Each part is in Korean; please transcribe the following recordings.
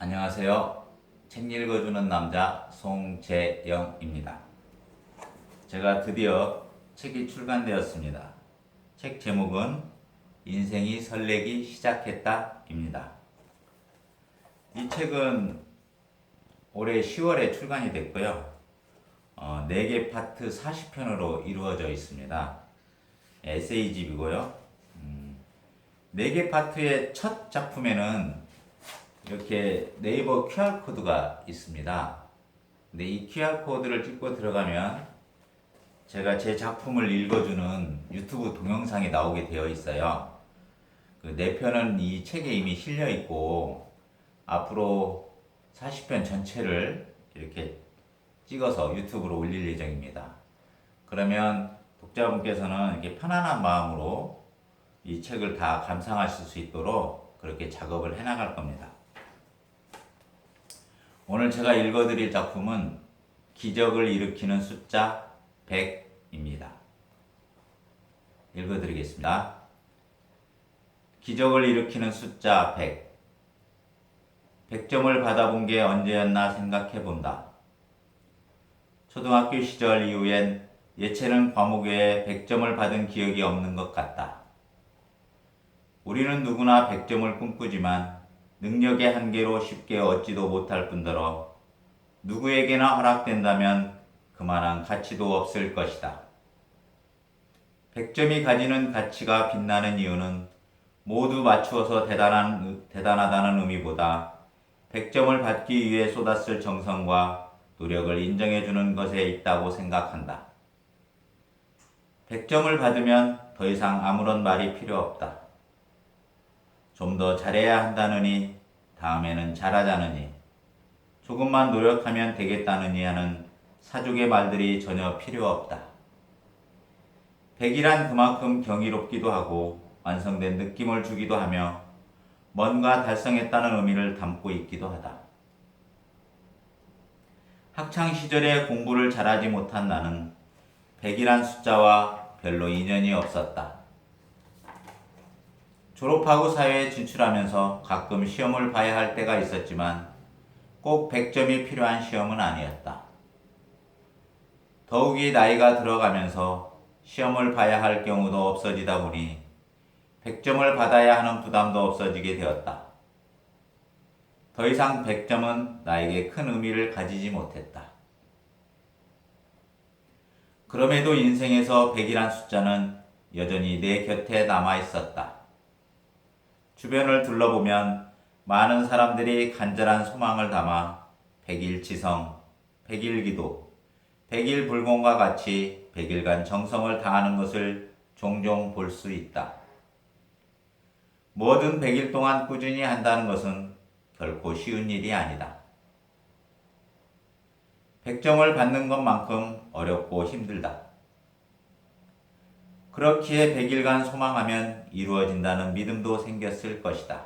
안녕하세요. 책 읽어주는 남자 송재영입니다. 제가 드디어 책이 출간되었습니다. 책 제목은 인생이 설레기 시작했다입니다. 이 책은 올해 10월에 출간이 됐고요. 4개 파트 40편으로 이루어져 있습니다. 에세이집이고요. 4개 파트의 첫 작품에는 이렇게 네이버 QR코드가 있습니다. 근데 이 QR코드를 찍고 들어가면 제가 제 작품을 읽어주는 유튜브 동영상이 나오게 되어 있어요. 그 4편은 이 책에 이미 실려 있고 앞으로 40편 전체를 이렇게 찍어서 유튜브로 올릴 예정입니다. 그러면 독자분께서는 이렇게 편안한 마음으로 이 책을 다 감상하실 수 있도록 그렇게 작업을 해나갈 겁니다. 오늘 제가 읽어드릴 작품은 기적을 일으키는 숫자 100입니다. 읽어드리겠습니다. 기적을 일으키는 숫자 100. 100점을 받아본 게 언제였나 생각해본다. 초등학교 시절 이후엔 예체능 과목 외에 100점을 받은 기억이 없는 것 같다. 우리는 누구나 100점을 꿈꾸지만 능력의 한계로 쉽게 얻지도 못할 뿐더러 누구에게나 허락된다면 그만한 가치도 없을 것이다. 100점이 가지는 가치가 빛나는 이유는 모두 맞추어서 대단하다는 의미보다 100점을 받기 위해 쏟았을 정성과 노력을 인정해주는 것에 있다고 생각한다. 100점을 받으면 더 이상 아무런 말이 필요 없다. 좀 더 잘해야 한다느니, 다음에는 잘하자느니, 조금만 노력하면 되겠다느니 하는 사족의 말들이 전혀 필요 없다. 100이란 그만큼 경이롭기도 하고 완성된 느낌을 주기도 하며 뭔가 달성했다는 의미를 담고 있기도 하다. 학창 시절에 공부를 잘하지 못한 나는 100이란 숫자와 별로 인연이 없었다. 졸업하고 사회에 진출하면서 가끔 시험을 봐야 할 때가 있었지만 꼭 100점이 필요한 시험은 아니었다. 더욱이 나이가 들어가면서 시험을 봐야 할 경우도 없어지다 보니 100점을 받아야 하는 부담도 없어지게 되었다. 더 이상 100점은 나에게 큰 의미를 가지지 못했다. 그럼에도 인생에서 100이란 숫자는 여전히 내 곁에 남아 있었다. 주변을 둘러보면 많은 사람들이 간절한 소망을 담아 100일 지성, 100일 기도, 100일 불공과 같이 100일간 정성을 다하는 것을 종종 볼 수 있다. 뭐든 100일 동안 꾸준히 한다는 것은 결코 쉬운 일이 아니다. 100점을 받는 것만큼 어렵고 힘들다. 그렇기에 100일간 소망하면 이루어진다는 믿음도 생겼을 것이다.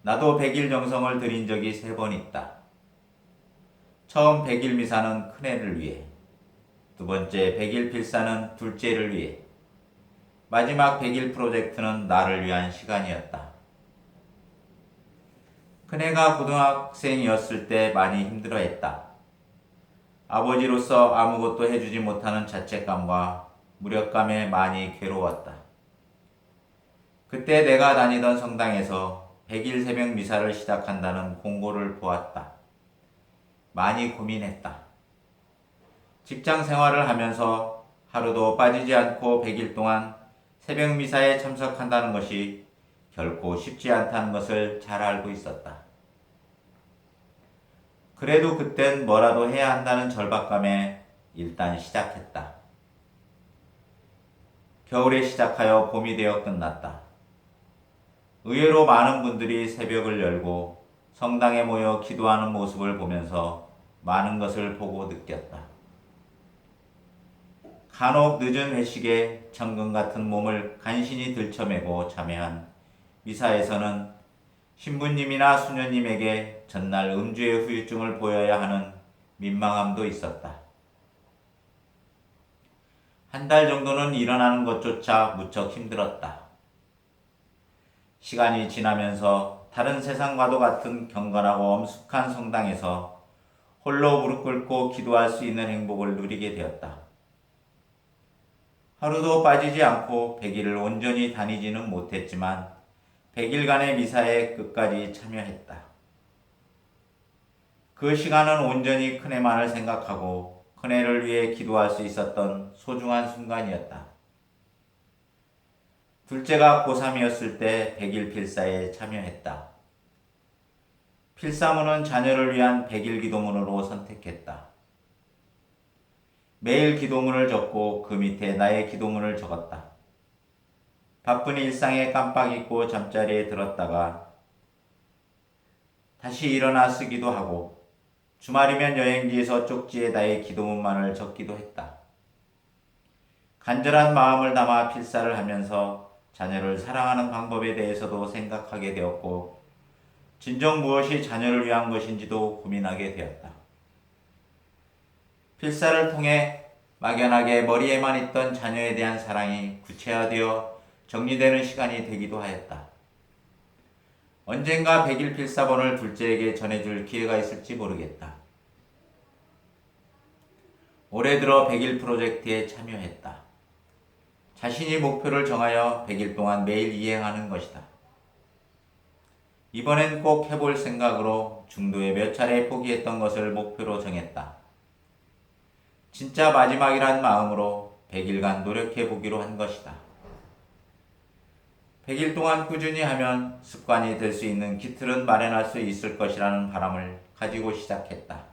나도 100일 정성을 들인 적이 3번 있다. 처음 100일 미사는 큰애를 위해, 두 번째 100일 필사는 둘째를 위해, 마지막 100일 프로젝트는 나를 위한 시간이었다. 큰애가 고등학생이었을 때 많이 힘들어했다. 아버지로서 아무것도 해주지 못하는 자책감과 무력감에 많이 괴로웠다. 그때 내가 다니던 성당에서 100일 새벽 미사를 시작한다는 공고를 보았다. 많이 고민했다. 직장 생활을 하면서 하루도 빠지지 않고 100일 동안 새벽 미사에 참석한다는 것이 결코 쉽지 않다는 것을 잘 알고 있었다. 그래도 그땐 뭐라도 해야 한다는 절박감에 일단 시작했다. 겨울에 시작하여 봄이 되어 끝났다. 의외로 많은 분들이 새벽을 열고 성당에 모여 기도하는 모습을 보면서 많은 것을 보고 느꼈다. 간혹 늦은 회식에 천근 같은 몸을 간신히 들쳐매고 참여한 미사에서는 신부님이나 수녀님에게 전날 음주의 후유증을 보여야 하는 민망함도 있었다. 한 달 정도는 일어나는 것조차 무척 힘들었다. 시간이 지나면서 다른 세상과도 같은 경건하고 엄숙한 성당에서 홀로 무릎 꿇고 기도할 수 있는 행복을 누리게 되었다. 하루도 빠지지 않고 100일을 온전히 다니지는 못했지만 100일간의 미사에 끝까지 참여했다. 그 시간은 온전히 큰애만을 생각하고 큰애를 위해 기도할 수 있었던 소중한 순간이었다. 둘째가 고3이었을 때 100일 필사에 참여했다. 필사문은 자녀를 위한 100일 기도문으로 선택했다. 매일 기도문을 적고 그 밑에 나의 기도문을 적었다. 바쁜 일상에 깜빡 잊고 잠자리에 들었다가 다시 일어나 쓰기도 하고 주말이면 여행지에서 쪽지에 나의 기도문만을 적기도 했다. 간절한 마음을 담아 필사를 하면서 자녀를 사랑하는 방법에 대해서도 생각하게 되었고 진정 무엇이 자녀를 위한 것인지도 고민하게 되었다. 필사를 통해 막연하게 머리에만 있던 자녀에 대한 사랑이 구체화되어 정리되는 시간이 되기도 하였다. 언젠가 100일 필사본을 둘째에게 전해줄 기회가 있을지 모르겠다. 올해 들어 100일 프로젝트에 참여했다. 자신이 목표를 정하여 100일 동안 매일 이행하는 것이다. 이번엔 꼭 해볼 생각으로 중도에 몇 차례 포기했던 것을 목표로 정했다. 진짜 마지막이란 마음으로 100일간 노력해 보기로 한 것이다. 100일 동안 꾸준히 하면 습관이 될 수 있는 기틀은 마련할 수 있을 것이라는 바람을 가지고 시작했다.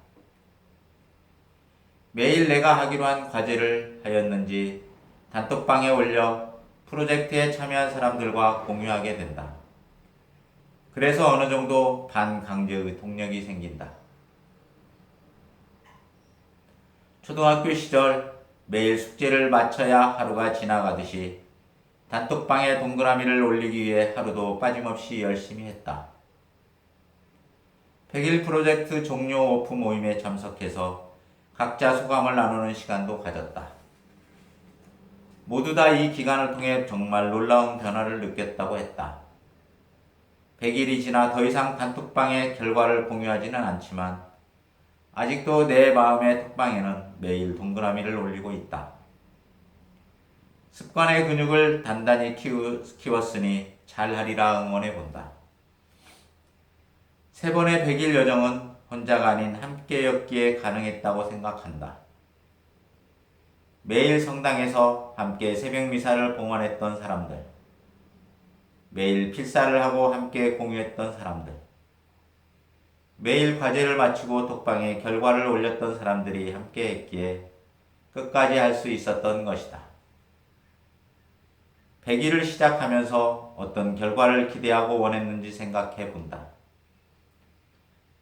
매일 내가 하기로 한 과제를 하였는지 단톡방에 올려 프로젝트에 참여한 사람들과 공유하게 된다. 그래서 어느 정도 반강제의 동력이 생긴다. 초등학교 시절 매일 숙제를 마쳐야 하루가 지나가듯이 단톡방에 동그라미를 올리기 위해 하루도 빠짐없이 열심히 했다. 100일 프로젝트 종료 오프 모임에 참석해서 각자 소감을 나누는 시간도 가졌다. 모두 다 이 기간을 통해 정말 놀라운 변화를 느꼈다고 했다. 100일이 지나 더 이상 단톡방의 결과를 공유하지는 않지만 아직도 내 마음의 톡방에는 매일 동그라미를 올리고 있다. 습관의 근육을 단단히 키웠으니 잘하리라 응원해본다. 세 번의 100일 여정은 혼자가 아닌 함께였기에 가능했다고 생각한다. 매일 성당에서 함께 새벽 미사를 봉헌했던 사람들, 매일 필사를 하고 함께 공유했던 사람들, 매일 과제를 마치고 톡방에 결과를 올렸던 사람들이 함께 했기에 끝까지 할 수 있었던 것이다. 100일을 시작하면서 어떤 결과를 기대하고 원했는지 생각해 본다.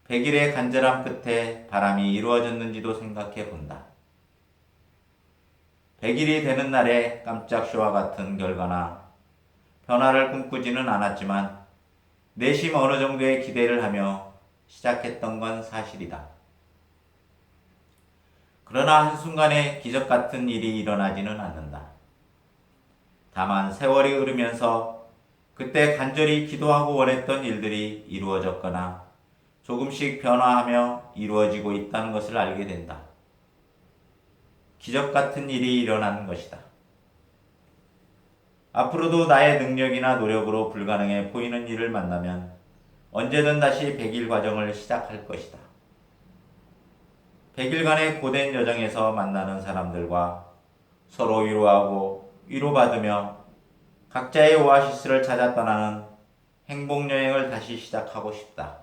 100일의 간절함 끝에 바람이 이루어졌는지도 생각해 본다. 100일이 되는 날에 깜짝 쇼와 같은 결과나 변화를 꿈꾸지는 않았지만 내심 어느 정도의 기대를 하며 시작했던 건 사실이다. 그러나 한순간에 기적 같은 일이 일어나지는 않는다. 다만 세월이 흐르면서 그때 간절히 기도하고 원했던 일들이 이루어졌거나 조금씩 변화하며 이루어지고 있다는 것을 알게 된다. 기적 같은 일이 일어나는 것이다. 앞으로도 나의 능력이나 노력으로 불가능해 보이는 일을 만나면 언제든 다시 100일 과정을 시작할 것이다. 100일간의 고된 여정에서 만나는 사람들과 서로 위로하고 위로받으며 각자의 오아시스를 찾아 떠나는 행복여행을 다시 시작하고 싶다.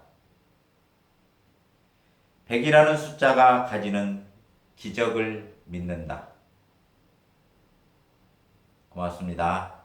100이라는 숫자가 가지는 기적을 믿는다. 고맙습니다.